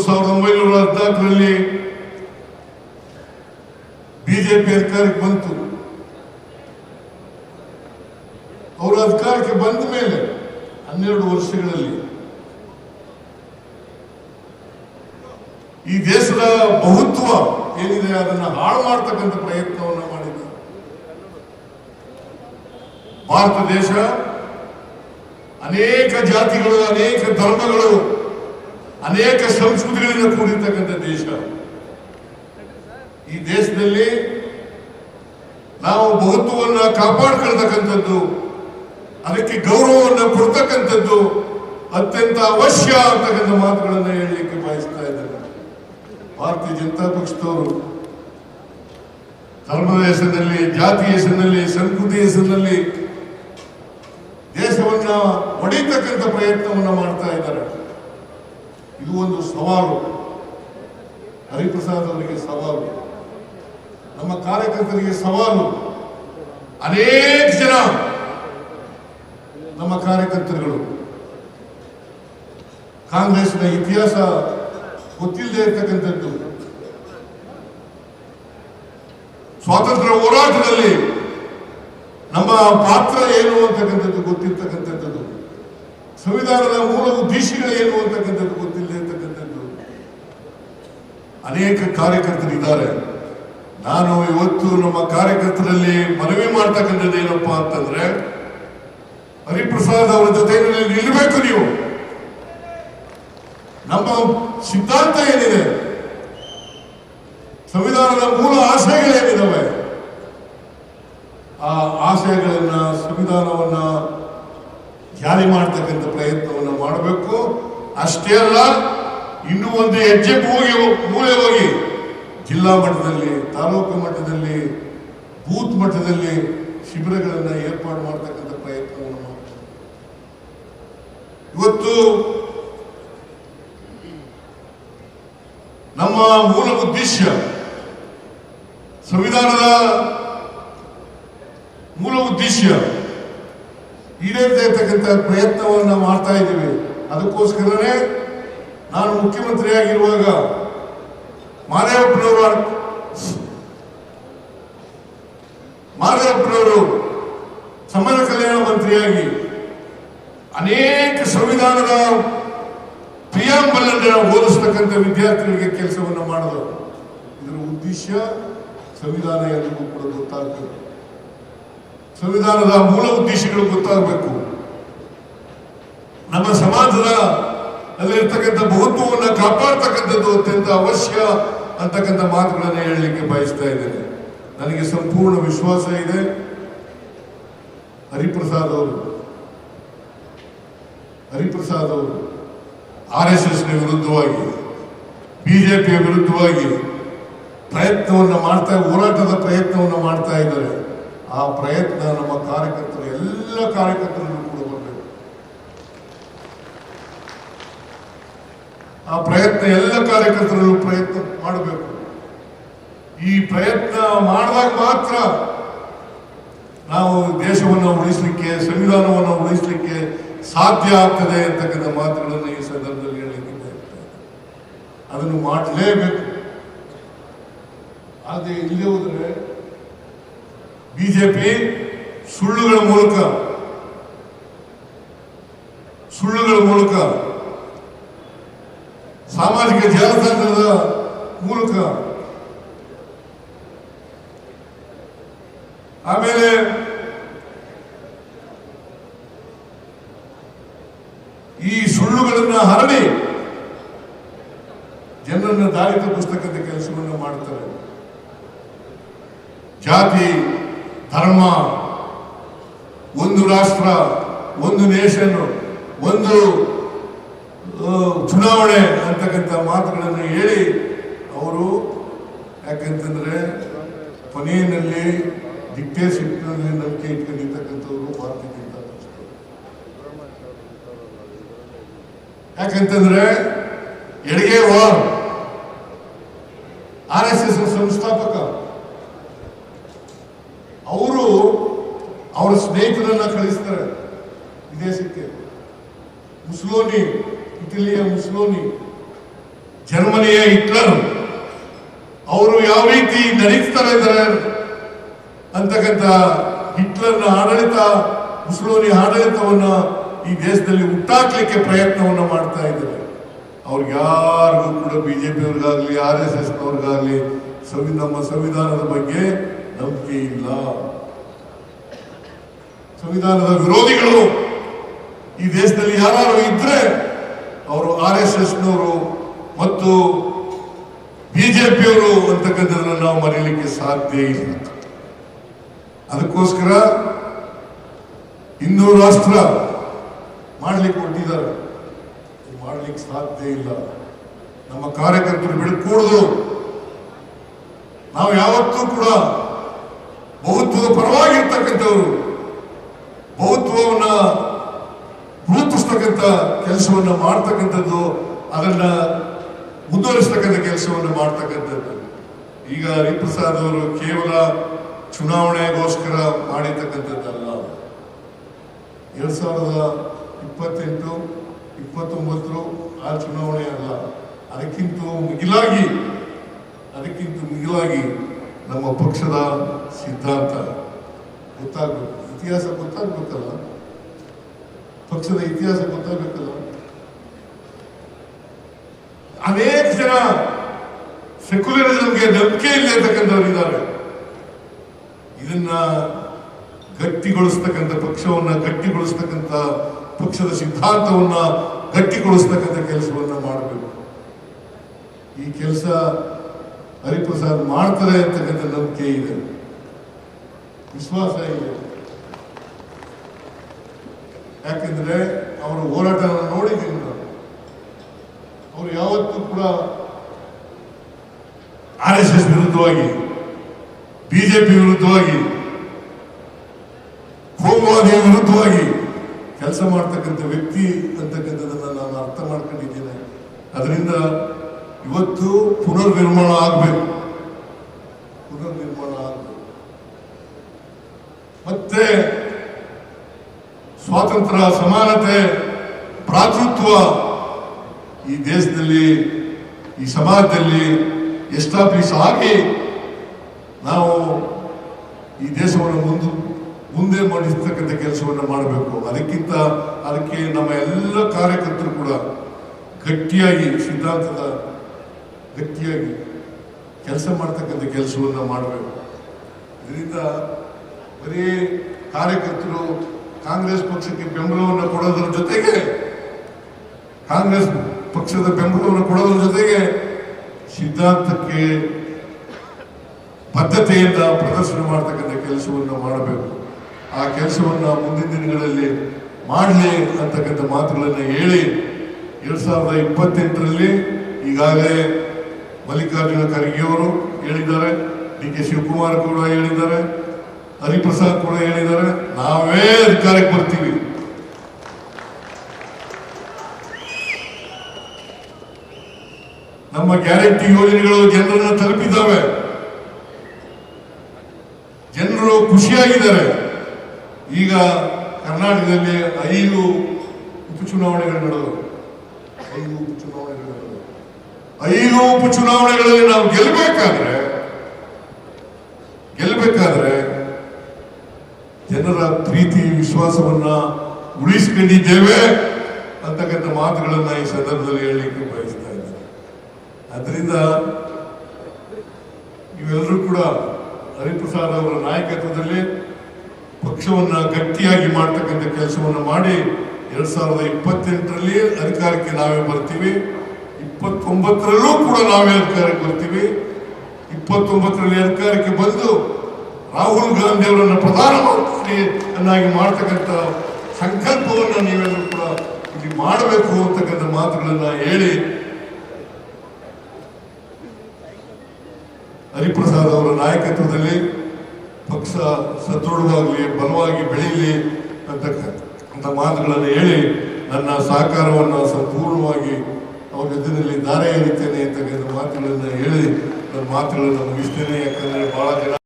1914ರಲ್ಲಿ BJP ಅಧಿಕಾರಕ್ಕೆ ಬಂತು. ಅವರು ಅಧಿಕಾರಕ್ಕೆ ಬಂದ ಮೇಲೆ 12 ವರ್ಷಗಳಲ್ಲಿ ಈ ದೇಶದ ಬಹುತ್ವ ಏನಿದೆ ಅದನ್ನು ಹಾಳು ಮಾಡತಕ್ಕಂಥ ಪ್ರಯತ್ನವನ್ನು ಮಾಡಿದ್ದಾರೆ. ಭಾರತ ದೇಶ ಅನೇಕ ಜಾತಿಗಳು, ಅನೇಕ ಧರ್ಮಗಳು, ಅನೇಕ ಸಂಸ್ಕೃತಿಗಳಿಂದ ಕೂಡಿರ್ತಕ್ಕಂಥ ದೇಶ. ಈ ದೇಶದಲ್ಲಿ ನಾವು ಬಹುತ್ವವನ್ನು ಕಾಪಾಡ್ಕೊಳ್ತಕ್ಕಂಥದ್ದು, ಅದಕ್ಕೆ ಗೌರವವನ್ನು ಕೊಡ್ತಕ್ಕಂಥದ್ದು ಅತ್ಯಂತ ಅವಶ್ಯ ಅಂತಕ್ಕಂಥ ಮಾತುಗಳನ್ನು ಹೇಳಲಿಕ್ಕೆ ಬಯಸ್ತಾ ಇದ್ದಾರೆ. ಭಾರತೀಯ ಜನತಾ ಪಕ್ಷದವರು ಧರ್ಮದ ಹೆಸರಿನಲ್ಲಿ, ಜಾತಿ ಹೆಸರಿನಲ್ಲಿ, ಸಂಸ್ಕೃತಿ ಹೆಸರಿನಲ್ಲಿ ದೇಶವನ್ನ ಒಡೆಯತಕ್ಕಂಥ ಪ್ರಯತ್ನವನ್ನು ಮಾಡ್ತಾ ಇದ್ದಾರೆ. ಇದು ಒಂದು ಸವಾಲು, ಹರಿಪ್ರಸಾದ್ ಅವರಿಗೆ ಸವಾಲು, ನಮ್ಮ ಕಾರ್ಯಕರ್ತರಿಗೆ ಸವಾಲು. ಅನೇಕ ಜನ ನಮ್ಮ ಕಾರ್ಯಕರ್ತರುಗಳು ಕಾಂಗ್ರೆಸ್ನ ಇತಿಹಾಸ ಗೊತ್ತಿಲ್ಲದೆ ಇರತಕ್ಕಂಥದ್ದು, ಸ್ವಾತಂತ್ರ್ಯ ಹೋರಾಟದಲ್ಲಿ ನಮ್ಮ ಪಾತ್ರ ಏನು ಅಂತಕ್ಕಂಥದ್ದು ಗೊತ್ತಿರ್ತಕ್ಕಂಥದ್ದು, ಸಂವಿಧಾನದ ಮೂಲ ಉದ್ದೇಶಗಳು ಏನು ಅಂತಕ್ಕಂಥದ್ದು ಗೊತ್ತಿಲ್ಲದೆ ಇರ್ತಕ್ಕಂಥದ್ದು ಅನೇಕ ಕಾರ್ಯಕರ್ತರಿದ್ದಾರೆ. ನಾನು ಇವತ್ತು ನಮ್ಮ ಕಾರ್ಯಕರ್ತರಲ್ಲಿ ಮನವಿ ಮಾಡ್ತಕ್ಕಂಥದ್ದು ಏನಪ್ಪಾ ಅಂತಂದ್ರೆ, ಹರಿಪ್ರಸಾದ್ ಅವರ ಜೊತೆ ನಿಲ್ಲಬೇಕು. ನೀವು ನಮ್ಮ ಸಿದ್ಧಾಂತ ಏನಿದೆ, ಸಂವಿಧಾನದ ಮೂಲ ಆಶಯಗಳೇನಿದಾವೆ, ಆ ಆಶಯಗಳನ್ನ, ಸಂವಿಧಾನವನ್ನ ಜಾರಿ ಮಾಡತಕ್ಕಂಥ ಪ್ರಯತ್ನವನ್ನು ಮಾಡಬೇಕು. ಅಷ್ಟೇ ಅಲ್ಲ, ಇನ್ನೂ ಒಂದು ಹೆಜ್ಜೆ ಮೂಲೆ ಹೋಗಿ ಜಿಲ್ಲಾ ಮಟ್ಟದಲ್ಲಿ, ತಾಲೂಕು ಮಟ್ಟದಲ್ಲಿ, ಬೂತ್ ಮಟ್ಟದಲ್ಲಿ ಶಿಬಿರಗಳನ್ನು ಏರ್ಪಾಡು ಮಾಡತಕ್ಕಂಥ ಪ್ರಯತ್ನವನ್ನು ಮಾಡ್ತಾರೆ. ಇವತ್ತು ನಮ್ಮ ಮೂಲ ಉದ್ದೇಶ, ಸಂವಿಧಾನದ ಮೂಲ ಉದ್ದೇಶ ಈಡೇರ್ತಾ ಇರ್ತಕ್ಕಂಥ ಪ್ರಯತ್ನವನ್ನು ಮಾಡ್ತಾ ಇದ್ದೀವಿ. ಅದಕ್ಕೋಸ್ಕರನೇ ನಾನು ಮುಖ್ಯಮಂತ್ರಿ ಆಗಿರುವಾಗ ಮಾದೇವಪ್ಪನವರು ಸಮಾಜ ಕಲ್ಯಾಣ ಮಂತ್ರಿಯಾಗಿ ಅನೇಕ ಸಂವಿಧಾನದ ಪ್ರಿಯಾಂಬಲ್ ಅನ್ನು ಓದಿಸ್ತಕ್ಕಂಥ ವಿದ್ಯಾರ್ಥಿಗಳಿಗೆ ಕೆಲಸವನ್ನು ಮಾಡಿದರು. ಇದರ ಉದ್ದೇಶ ಸಂವಿಧಾನ ಎಲ್ಲರಿಗೂ ಕೂಡ ಗೊತ್ತಾಗಬೇಕು, ಸಂವಿಧಾನದ ಮೂಲ ಉದ್ದೇಶಗಳು ಗೊತ್ತಾಗಬೇಕು. ನಮ್ಮ ಸಮಾಜದ ಅಲ್ಲಿರ್ತಕ್ಕಂಥ ಬಹುತ್ವವನ್ನು ಕಾಪಾಡ್ತಕ್ಕಂಥದ್ದು ಅತ್ಯಂತ ಅವಶ್ಯ ಅಂತಕ್ಕಂಥ ಮಾತುಗಳನ್ನು ಹೇಳಲಿಕ್ಕೆ ಬಯಸ್ತಾ ಇದ್ದೇನೆ. ನನಗೆ ಸಂಪೂರ್ಣ ವಿಶ್ವಾಸ ಇದೆ, ಹರಿಪ್ರಸಾದ್ ಅವರು RSS ವಿರುದ್ಧವಾಗಿ, ಬಿಜೆಪಿಯ ವಿರುದ್ಧವಾಗಿ ಪ್ರಯತ್ನವನ್ನು ಮಾಡ್ತಾ, ಹೋರಾಟದ ಪ್ರಯತ್ನವನ್ನು ಮಾಡ್ತಾ ಇದ್ದಾರೆ. ಆ ಪ್ರಯತ್ನ ನಮ್ಮ ಕಾರ್ಯಕರ್ತರು, ಎಲ್ಲ ಕಾರ್ಯಕರ್ತರಲ್ಲೂ ಕೂಡ ಬರಬೇಕು. ಆ ಪ್ರಯತ್ನ ಎಲ್ಲ ಕಾರ್ಯಕರ್ತರಲ್ಲೂ ಪ್ರಯತ್ನ ಮಾಡಬೇಕು. ಈ ಪ್ರಯತ್ನ ಮಾಡಿದಾಗ ಮಾತ್ರ ನಾವು ದೇಶವನ್ನು ಉಳಿಸಲಿಕ್ಕೆ, ಸಂವಿಧಾನವನ್ನು ಉಳಿಸಲಿಕ್ಕೆ ಸಾಧ್ಯ ಆಗ್ತದೆ ಅಂತಕ್ಕಂಥ ಮಾತುಗಳನ್ನು ಈ ಸಂದರ್ಭದಲ್ಲಿ ಹೇಳಲಿಕ್ಕೆ ಬಯಸ್ತೇನೆ. ಅದನ್ನು ಮಾಡಲೇಬೇಕು. ಆದರೆ ಇಲ್ಲೇ ಹೋದರೆ ಬಿಜೆಪಿ ಸುಳ್ಳುಗಳ ಮೂಲಕ ಸಾಮಾಜಿಕ ಜಾಲತಾಣದ ಮೂಲಕ, ಆಮೇಲೆ ಈ ಸುಳ್ಳುಗಳನ್ನು ಹರಡಿ ಜನರನ್ನು ದಾರಿ ತಪ್ಪಿಸ್ತಕ್ಕಂಥ ಕೆಲಸವನ್ನು ಮಾಡ್ತಾರೆ. ಜಾತಿ, ಧರ್ಮ, ಒಂದು ರಾಷ್ಟ್ರ, ಒಂದು ನೇಷನ್, ಒಂದು ಚುನಾವಣೆ ಅಂತಕ್ಕಂಥ ಮಾತುಗಳನ್ನು ಹೇಳಿ ಅವರು, ಯಾಕಂತಂದ್ರೆ ಕೊನೆಯಲ್ಲಿ ಡಿಕ್ಟೇಟರ್ಶಿಪ್ನಲ್ಲಿ ನಂಬಿಕೆ ಇಟ್ಕೊಂಡಿರ್ತಕ್ಕಂಥವ್ರು ಭಾರತೀಯ ಜನತಾ ಪಕ್ಷ. ಯಾಕಂತಂದ್ರೆ ಎಡಗೇವಾರ್ RSS ಸಂಸ್ಥಾಪಕ, ಅವರು ಅವರ ಸ್ನೇಹಿತರನ್ನ ಕಳಿಸ್ತಾರೆ ವಿದೇಶಕ್ಕೆ. ಮುಸ್ಲೋನಿ, ಇಟಲಿಯ ಮುಸ್ಲೋನಿ ಜರ್ಮನಿಯ ಹಿಟ್ಲರ್ ಅವರು ಯಾವ ರೀತಿ ನಡೀತಾ ಇದ್ದಾರೆ ಅಂತಕ್ಕಂಥ ಹಿಟ್ಲರ್ನ ಆಡಳಿತ, ಮುಸೋಲಿನಿ ಆಡಳಿತವನ್ನ ಈ ದೇಶದಲ್ಲಿ ಹುಟ್ಟಾಕ್ಲಿಕ್ಕೆ ಪ್ರಯತ್ನವನ್ನ ಮಾಡ್ತಾ ಇದ್ದಾರೆ. ಅವ್ರಿಗೆ ಯಾರಿಗೂ ಕೂಡ ಬಿಜೆಪಿಯವ್ರಿಗಾಗ್ಲಿ RSSನವ್ರಿಗಾಗ್ಲಿ ನಮ್ಮ ಸಂವಿಧಾನದ ಬಗ್ಗೆ ನಂಬಿಕೆ ಇಲ್ಲ. ಸಂವಿಧಾನದ ವಿರೋಧಿಗಳು ಈ ದೇಶದಲ್ಲಿ ಯಾರು ಇದ್ರೆ ಅವರು RSSನವರು ಮತ್ತು ಬಿಜೆಪಿಯವರು ಅಂತಕ್ಕಂಥದ್ದನ್ನು ನಾವು ಮರೆಯಲಿಕ್ಕೆ ಸಾಧ್ಯ ಇಲ್ಲ. ಅದಕ್ಕೋಸ್ಕರ ಹಿಂದೂ ರಾಷ್ಟ್ರ ಮಾಡ್ಲಿಕ್ಕೆ ಹೊರಟಿದ್ದಾರೆ, ಮಾಡ್ಲಿಕ್ಕೆ ಸಾಧ್ಯ ಇಲ್ಲ. ನಮ್ಮ ಕಾರ್ಯಕರ್ತರು ಬಿಡಕೂಡದು. ನಾವು ಯಾವತ್ತೂ ಕೂಡ ಬಹುತ್ವದ ಪರವಾಗಿರ್ತಕ್ಕಂಥವ್ರು, ಬಹುತ್ವವನ್ನ ರೂಪಿಸ್ತಕ್ಕಂಥ ಕೆಲಸವನ್ನ ಮಾಡ್ತಕ್ಕಂಥದ್ದು, ಅದನ್ನ ಮುಂದುವರಿಸ್ತಕ್ಕಂಥ ಕೆಲಸವನ್ನು ಮಾಡ್ತಕ್ಕಂಥದ್ದು. ಈಗ ಹರಿಪ್ರಸಾದ್ ಅವರು ಕೇವಲ ಚುನಾವಣೆಗೋಸ್ಕರ ಮಾಡಿರ್ತಕ್ಕಂಥದ್ದಲ್ಲ. 2028, 29 ಆ ಚುನಾವಣೆ ಅಲ್ಲ, ಅದಕ್ಕಿಂತ ಮಿಗಿಲಾಗಿ ನಮ್ಮ ಪಕ್ಷದ ಸಿದ್ಧಾಂತ ಗೊತ್ತಾಗ್ಬೇಕು, ಇತಿಹಾಸ ಗೊತ್ತಾಗ್ಬೇಕಲ್ಲ, ಪಕ್ಷದ ಇತಿಹಾಸ ಗೊತ್ತಾಗ್ಬೇಕಲ್ಲ. ಅನೇಕ ಜನ ಸೆಕ್ಯುಲರಿಸಂಗೆ ನಂಬಿಕೆ ಇಲ್ಲ ಅಂತಕ್ಕಂಥವ್ರಿದ್ದಾರೆ. ಇದನ್ನ ಗಟ್ಟಿಗೊಳಿಸ್ತಕ್ಕಂಥ ಪಕ್ಷವನ್ನ ಗಟ್ಟಿಗೊಳಿಸ್ತಕ್ಕಂಥ ಪಕ್ಷದ ಸಿದ್ಧಾಂತವನ್ನ ಗಟ್ಟಿಗೊಳಿಸ್ತಕ್ಕಂಥ ಕೆಲಸವನ್ನ ಮಾಡಬೇಕು. ಈ ಕೆಲಸ ಹರಿಪ್ರಸಾದ್ ಮಾಡ್ತಾರೆ ಅಂತಕ್ಕಂಥ ನಂಬಿಕೆ ಇದೆ, ವಿಶ್ವಾಸ ಇದೆ. ಯಾಕೆಂದ್ರೆ ಅವರ ಹೋರಾಟ ನೋಡಿದ್ದೀನಿ ನಾನು. ಅವರು ಯಾವತ್ತೂ ಕೂಡ RSS ವಿರುದ್ಧವಾಗಿ, ಬಿಜೆಪಿ ವಿರುದ್ಧವಾಗಿ, ಕೋಮುವಾದಿಯ ವಿರುದ್ಧವಾಗಿ ಕೆಲಸ ಮಾಡ್ತಕ್ಕಂಥ ವ್ಯಕ್ತಿ ಅಂತಕ್ಕಂಥದ್ದನ್ನ ನಾನು ಅರ್ಥ ಮಾಡ್ಕೊಂಡಿದ್ದೇನೆ. ಅದರಿಂದ ಇವತ್ತು ಪುನರ್ನಿರ್ಮಾಣ ಆಗಬೇಕು. ಮತ್ತೆ ಸ್ವಾತಂತ್ರ್ಯ, ಸಮಾನತೆ, ಭ್ರಾತೃತ್ವ ಈ ದೇಶದಲ್ಲಿ, ಈ ಸಮಾಜದಲ್ಲಿ ಎಸ್ಟಾಬ್ಲಿಷ್ ಆಗಿ ನಾವು ಈ ದೇಶವನ್ನು ಮುಂದೆ ಮಾಡಿಸ್ತಕ್ಕಂಥ ಕೆಲಸವನ್ನು ಮಾಡಬೇಕು. ಅದಕ್ಕೆ ನಮ್ಮ ಎಲ್ಲ ಕಾರ್ಯಕರ್ತರು ಕೂಡ ಗಟ್ಟಿಯಾಗಿ, ಸಿದ್ಧಾಂತದ ಗಟ್ಟಿಯಾಗಿ ಕೆಲಸ ಮಾಡ್ತಕ್ಕಂಥ ಕೆಲಸವನ್ನು ಮಾಡಬೇಕು. ಇದರಿಂದ ಬರೀ ಕಾರ್ಯಕರ್ತರು ಕಾಂಗ್ರೆಸ್ ಪಕ್ಷಕ್ಕೆ ಬೆಂಬಲವನ್ನು ಕೊಡೋದ್ರ ಜೊತೆಗೆ, ಕಾಂಗ್ರೆಸ್ ಪಕ್ಷದ ಬೆಂಬಲವನ್ನು ಕೊಡೋದ್ರ ಜೊತೆಗೆ ಸಿದ್ಧಾಂತಕ್ಕೆ ಬದ್ಧತೆಯಿಂದ ಪ್ರದರ್ಶನ ಮಾಡ್ತಕ್ಕಂಥ ಕೆಲಸವನ್ನು ಮಾಡಬೇಕು. ಆ ಕೆಲಸವನ್ನು ಮುಂದಿನ ದಿನಗಳಲ್ಲಿ ಮಾಡಲಿ ಅಂತಕ್ಕಂಥ ಮಾತುಗಳನ್ನು ಹೇಳಿ 2028ರಲ್ಲಿ ಈಗಾಗಲೇ ಮಲ್ಲಿಕಾರ್ಜುನ ಖರ್ಗೆ ಅವರು ಹೇಳಿದ್ದಾರೆ, DK ಶಿವಕುಮಾರ್ ಕೂಡ ಹೇಳಿದ್ದಾರೆ, ಹರಿಪ್ರಸಾದ್ ಕೂಡ ಹೇಳಿದ್ದಾರೆ, ನಾವೇ ಅಧಿಕಾರಕ್ಕೆ ಬರ್ತೀವಿ. ನಮ್ಮ ಗ್ಯಾರಂಟಿ ಯೋಜನೆಗಳು ಜನರನ್ನ ತಲುಪಿದ್ದಾವೆ, ಜನರು ಖುಷಿಯಾಗಿದ್ದಾರೆ. ಈಗ ಕರ್ನಾಟಕದಲ್ಲಿ 5 ಉಪಚುನಾವಣೆಗಳು ನಡೆದವು. 5 ಉಪಚುನಾವಣೆಗಳಲ್ಲಿ ನಾವು ಗೆಲ್ಲಬೇಕಾದ್ರೆ ಜನರ ಪ್ರೀತಿ ವಿಶ್ವಾಸವನ್ನ ಉಳಿಸಿಕೊಂಡಿದ್ದೇವೆ ಅಂತಕ್ಕಂಥ ಮಾತುಗಳನ್ನ ಈ ಸಂದರ್ಭದಲ್ಲಿ ಹೇಳಲಿಕ್ಕೆ ಬಯಸ್ತಾ ಇದ್ದಾರೆ. ಅದರಿಂದ ನೀವೆಲ್ಲರೂ ಕೂಡ ಹರಿಪ್ರಸಾದ್ ಅವರ ನಾಯಕತ್ವದಲ್ಲಿ ಪಕ್ಷವನ್ನ ಗಟ್ಟಿಯಾಗಿ ಮಾಡ್ತಕ್ಕಂಥ ಕೆಲಸವನ್ನು ಮಾಡಿ 2028ರಲ್ಲಿ ಅಧಿಕಾರಕ್ಕೆ ನಾವೇ ಬರ್ತೀವಿ. 29ರಲ್ಲೂ ಕೂಡ ನಾವೇ ಅಧಿಕಾರಕ್ಕೆ ಬರ್ತೀವಿ. 29ರಲ್ಲಿ ಅಧಿಕಾರಕ್ಕೆ ಬಂದು ರಾಹುಲ್ ಗಾಂಧಿ ಅವರನ್ನು ಪ್ರಧಾನಮಂತ್ರಿಯನ್ನಾಗಿ ಮಾಡ್ತಕ್ಕಂಥ ಸಂಕಲ್ಪವನ್ನು ನೀವೆಲ್ಲರೂ ಕೂಡ ಇಲ್ಲಿ ಮಾಡಬೇಕು ಅಂತಕ್ಕಂಥ ಮಾತುಗಳನ್ನ ಹೇಳಿ ಹರಿಪ್ರಸಾದ್ ಅವರ ನಾಯಕತ್ವದಲ್ಲಿ ಪಕ್ಷ ಸದೃಢವಾಗಲಿ, ಬಲವಾಗಿ ಬೆಳೀಲಿ ಅಂತಕ್ಕಂಥ ಮಾತುಗಳನ್ನು ಹೇಳಿ ನನ್ನ ಸಹಕಾರವನ್ನು ಸಂಪೂರ್ಣವಾಗಿ ಅವ್ರ ಜೊತೆಯಲ್ಲಿ ದಾರೆ ಎರಿತೇನೆ ಅಂತಕ್ಕಂಥ ಮಾತುಗಳನ್ನು ಹೇಳಿ ನನ್ನ ಮಾತುಗಳನ್ನು ಮುಗಿಸ್ತೇನೆ. ಯಾಕಂದ್ರೆ ಬಹಳ ಜನ